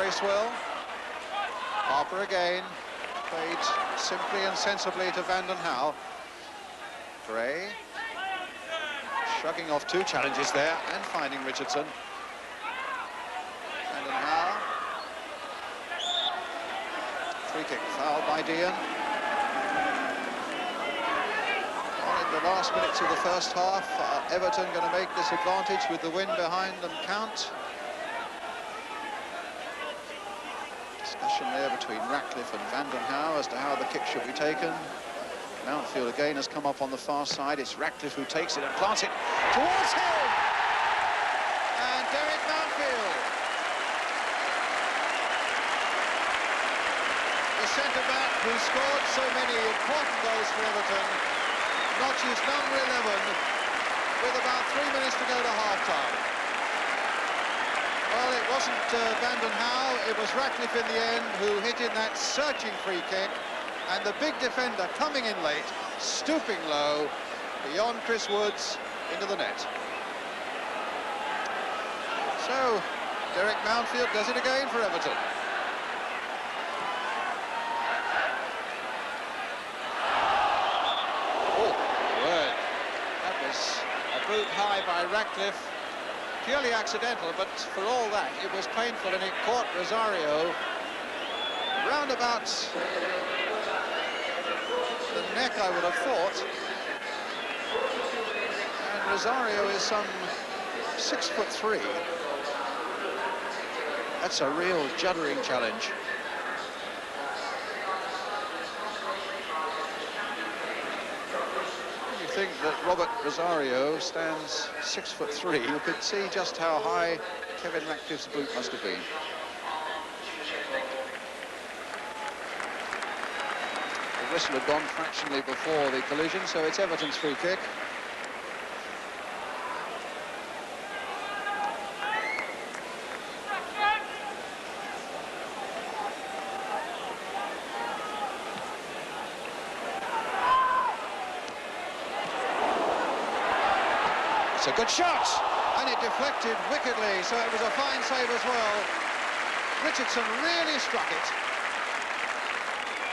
placed well. Harper again, played simply and sensibly to Vanden Hauwe. Gray, shrugging off two challenges there and finding Richardson. Vanden Hauwe. Free kick fouled by Dean. In the last minutes of the first half, Everton going to make this advantage with the win behind them count. Discussion there between Ratcliffe and Vanden Hauwe as to how the kick should be taken. Mountfield again has come up on the far side. It's Ratcliffe who takes it and plants it towards him. And Derek Mountfield, the centre-back who scored so many important goals for Everton, notches number 11 with about 3 minutes to go to half-time. Well, it wasn't Vanden Hauwe, it was Ratcliffe in the end who hit in that searching free kick, and the big defender coming in late, stooping low, beyond Chris Woods, into the net. So, Derek Mountfield does it again for Everton. Boot high by Ratcliffe, purely accidental, but for all that it was painful, and it caught Rosario round about the neck, I would have thought. And Rosario is some 6'3". That's a real juddering challenge. Think that Robert Rosario stands 6'3", you could see just how high Kevin Ratcliffe's boot must have been. The whistle had gone fractionally before the collision, so it's Everton's free kick. It's a good shot, and it deflected wickedly, so it was a fine save as well. Richardson really struck it,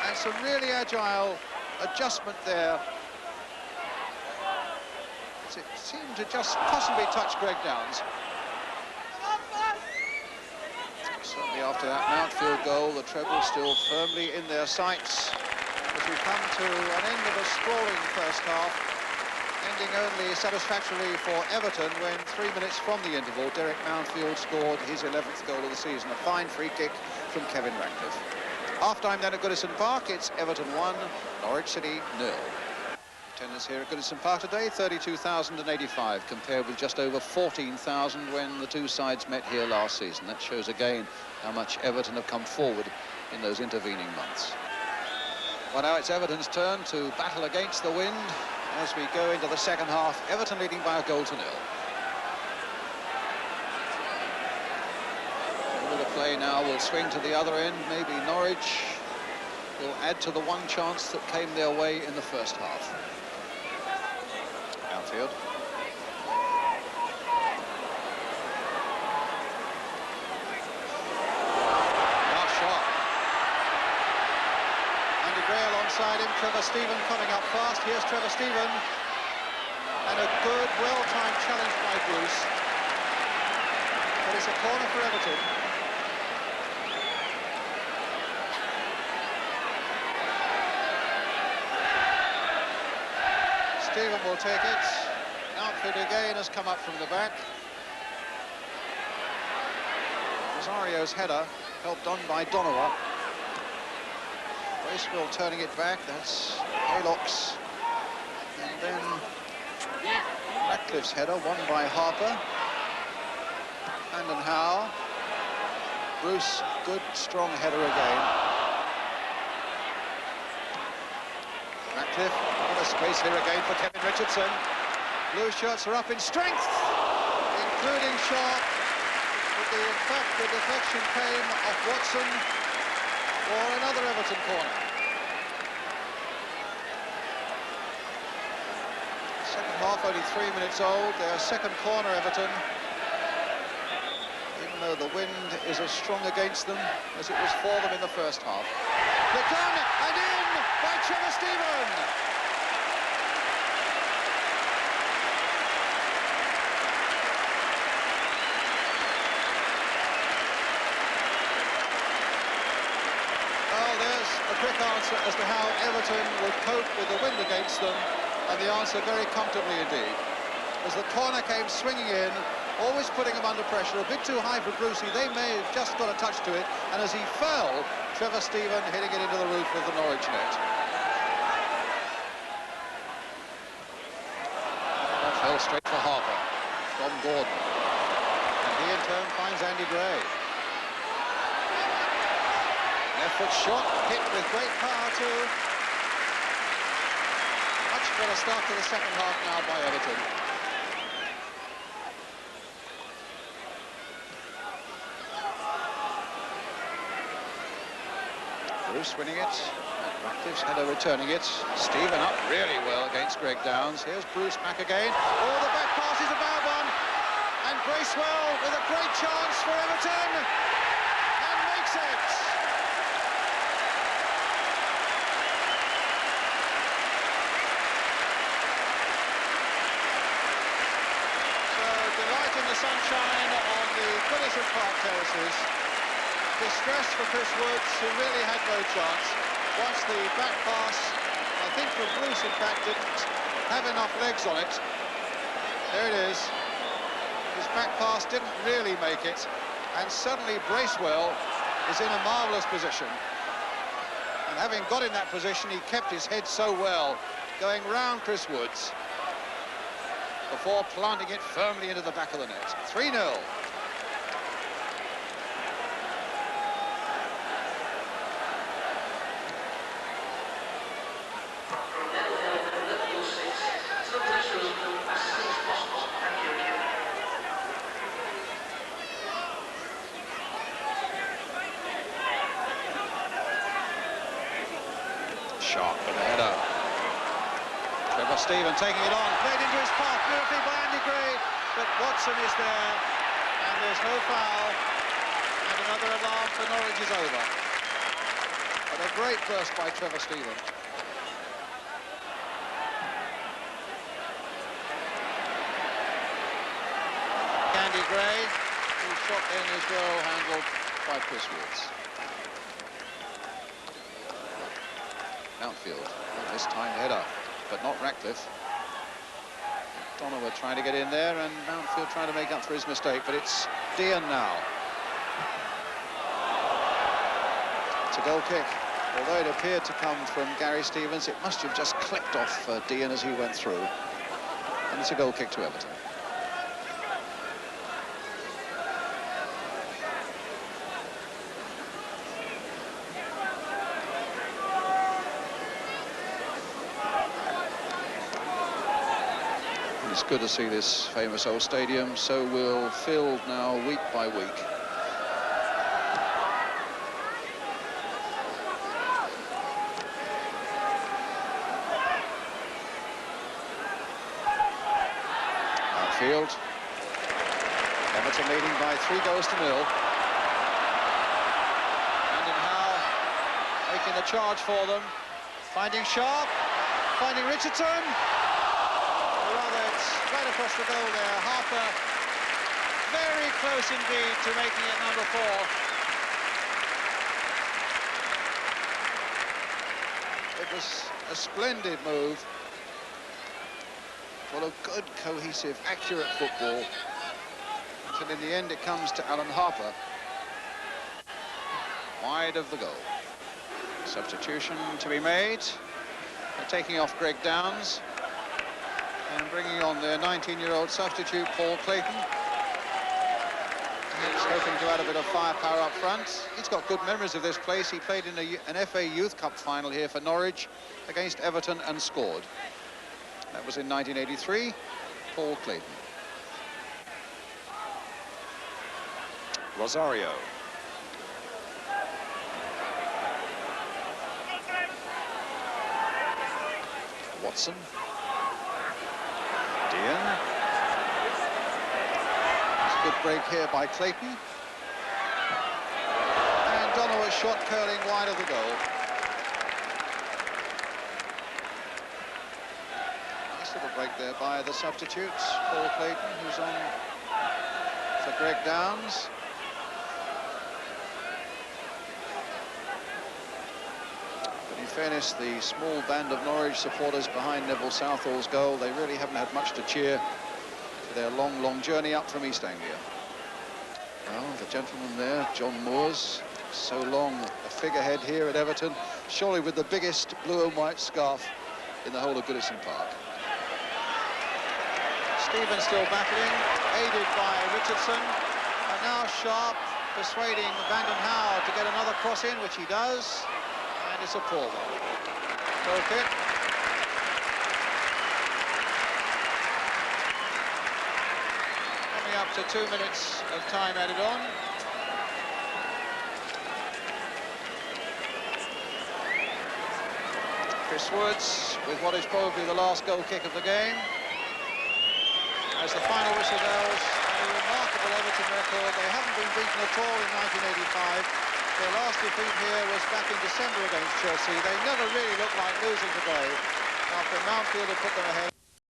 and some really agile adjustment there. It seemed to just possibly touch Greg Downs. Certainly after that Mountfield goal, the treble still firmly in their sights as we come to an end of a sprawling first half, ending only satisfactorily for Everton when 3 minutes from the interval, Derek Mountfield scored his 11th goal of the season. A fine free kick from Kevin Ratcliffe. Half-time then at Goodison Park, it's Everton 1, Norwich City 0. Attendance here at Goodison Park today, 32,085, compared with just over 14,000 when the two sides met here last season. That shows again how much Everton have come forward in those intervening months. Well, now it's Everton's turn to battle against the wind as we go into the second half. Everton leading by a goal to 0. The play now will swing to the other end. Maybe Norwich will add to the one chance that came their way in the first half. Outfield. Last shot. Andy Gray alongside him. Trevor Stephen coming up fast. Here's Trevor Stephen. And a good, well-timed challenge by Bruce. But it's a corner for Everton. Stephen will take it. Mountfield again has come up from the back. Rosario's header helped on by Donowa. Bracewell turning it back. That's Haylock's. And then Ratcliffe's header won by Harper. Vanden Hauwe. Bruce, good strong header again. Ratcliffe, a bit of space here again for Kevin Richardson. Blue shirts are up in strength, including Sharp. But in fact, the deflection came off Watson for another Everton corner. Second half only 3 minutes old. Their second corner, Everton. In though the wind is as strong against them as it was for them in the first half. Flicked on and in by Trevor Stephen. Well, there's a quick answer as to how Everton would cope with the wind against them, and the answer very comfortably indeed. As the corner came swinging in, always putting them under pressure, a bit too high for Brucey. They may have just got a touch to it, and as he fell, Trevor Stephen hitting it into the roof of the Norwich net. That fell straight for Harper from Gordon, and he in turn finds Andy Gray. Left foot shot, hit with great power too. Much better start to the second half now by Everton. Bruce winning it, and Ratcliffe's header returning it. Stephen up really well against Greg Downs. Here's Bruce back again. Oh, the back pass is a bad one. And Bracewell with a great chance for Everton. And makes it. So, delight in the sunshine on the Goodison Park terraces. Distress for Chris Woods, who really had no chance. Once the back pass, I think for Bruce, in fact, didn't have enough legs on it. There it is. His back pass didn't really make it, and suddenly Bracewell is in a marvellous position. And having got in that position, he kept his head so well, going round Chris Woods, before planting it firmly into the back of the net. 3-0. Sharp with the header. Trevor Stephen taking it on, played into his path beautifully by Andy Gray, but Watson is there, and there's no foul, and another alarm for Norwich is over. But a great burst by Trevor Stephen. Andy Gray, whose shot in is well handled by Chris Woods. Outfield, this time header, but not Ratcliffe. Donner trying to get in there, and Mountfield trying to make up for his mistake, but it's Dean now. It's a goal kick. Although it appeared to come from Gary Stevens, it must have just clipped off Dean as he went through. And it's a goal kick to Everton. It's good to see this famous old stadium so well filled now week by week. Outfield. Everton leading by 3-0. Brandon Howe making the charge for them. Finding Sharp, finding Richardson. Right across the goal there. Harper very close indeed to making it number 4. It was a splendid move. Full of good, cohesive, accurate football. Until in the end it comes to Alan Harper. Wide of the goal. Substitution to be made. They're taking off Greg Downs. And bringing on their 19-year-old substitute, Paul Clayton. He's hoping to add a bit of firepower up front. He's got good memories of this place. He played in an FA Youth Cup final here for Norwich against Everton and scored. That was in 1983. Paul Clayton. Rosario. Watson. Dean. It's a good break here by Clayton. shot curling wide of the goal. Nice little break there by the substitutes. Paul Clayton, who's on for Greg Downs. But in fairness, the small band of Norwich supporters behind Neville Southall's goal, they really haven't had much to cheer for their long journey up from East Anglia. Well, the gentleman there, John Moores, so long a figurehead here at Everton, surely with the biggest blue and white scarf in the whole of Goodison Park. Stevens still battling, aided by Richardson, and now Sharp persuading Vanden Hauwe to get another cross in, which he does, and it's a poor one. Goal kick. Coming up to 2 minutes of time added on. Chris Woods with what is probably the last goal kick of the game. As the final whistle goes, a remarkable Everton record. They haven't been beaten at all in 1985. Their last defeat here was back in December against Chelsea. They never really looked like losing today after Mountfield had put them ahead.